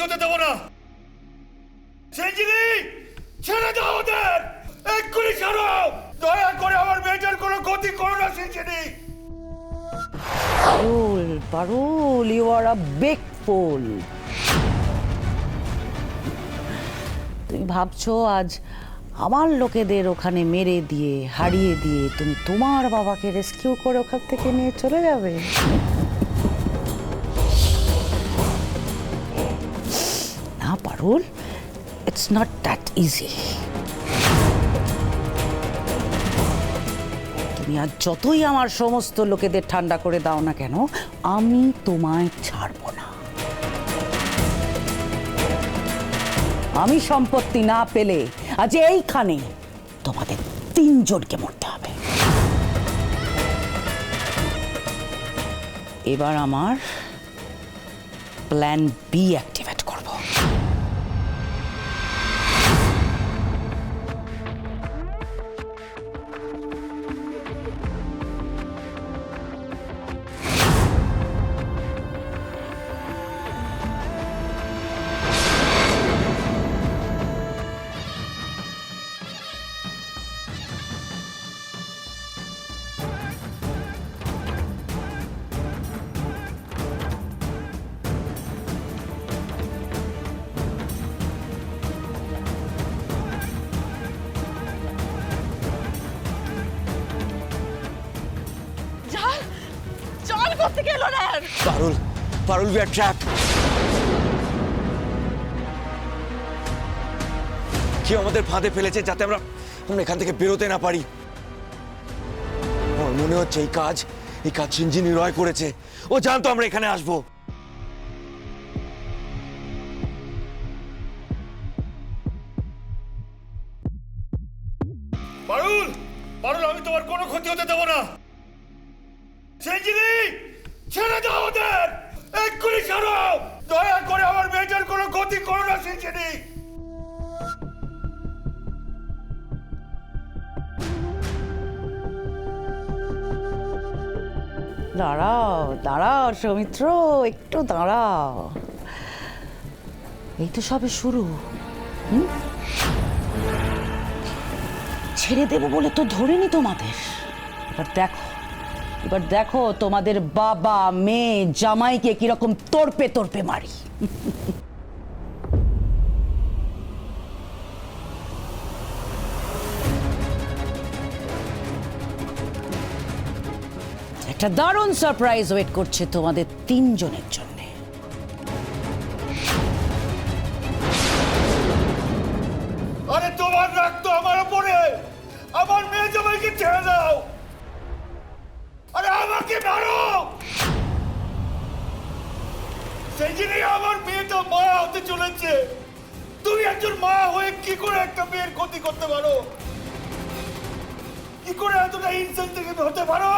হতে দেবো না। সেঞ্জিনি, ছেড়ে দাও ওদের, এক্ষুনি ছাড়ো। দয়া করে আমার মেয়েটার কোনো ক্ষতি করো না সেঞ্জিনি। পারুল, পারুল, you are a big fool. তুমি ভাবছো আজ আমার লোকেদের ওখানে মেরে দিয়ে হারিয়ে দিয়ে তুমি তোমার বাবাকে রেস্কিউ করে ওখান থেকে নিয়ে চলে যাবে? না পারুল, ইটস নট দ্যাট ইজি। তুমি আর যতই আমার সমস্ত লোকেদের ঠান্ডা করে দাও না কেন, আমি তোমায় ছাড়বো না। আমি সম্পত্তি না পেলে আজ এইখানে তোমাদের তিনজনকে মরতে হবে। এবার আমার প্ল্যান বি অ্যাক্টিভেট করব। পারুল, পারুল, we are trapped. কেউ আমাদের ফাঁদে ফেলেছে যাতে আমরা এখান থেকে বেরোতে না পারি। আমার মনে হচ্ছে এই কাজ সিঞ্জিনি রয় করেছে। ও জানতো আমরা এখানে আসবো। পারুল, পারুল, আমি তোমার কোনো ক্ষতি হতে দেবো না। সেঞ্জিনি, ছেড়ে দাও ওদের, এক্ষুনি ছাড়ো। দয়া করে আমার মেয়েটার কোনো ক্ষতি করো না সেঞ্জিনি। দাঁড়াও দাঁড়াও সৌমিত্র, একটু দাঁড়াও। এই তো সবে শুরু। ছেড়ে দেবো বলে তো ধরিনি তোমাদের। এবার দেখো তোমাদের বাবা মেয়ে জামাইকে কিরকম তোড়পে তোড়পে মারি। একটা দারুণ সারপ্রাইজ ওয়েট করছে তোমাদের তিনজনের জন্য। আরে তোমার রাগ তো আমার উপরে। আমার মেয়ে জামাইকে ছেড়ে দাও। আরে আমাকে মারো। সেঞ্জিনি, আমার মেয়ে তো মা হতে চলেছে। তুমি একজন মা হয়ে কি করে একটা মেয়ের ক্ষতি করতে পারো? কি করে এতটা ইনসেন্সিটিভ হতে পারো?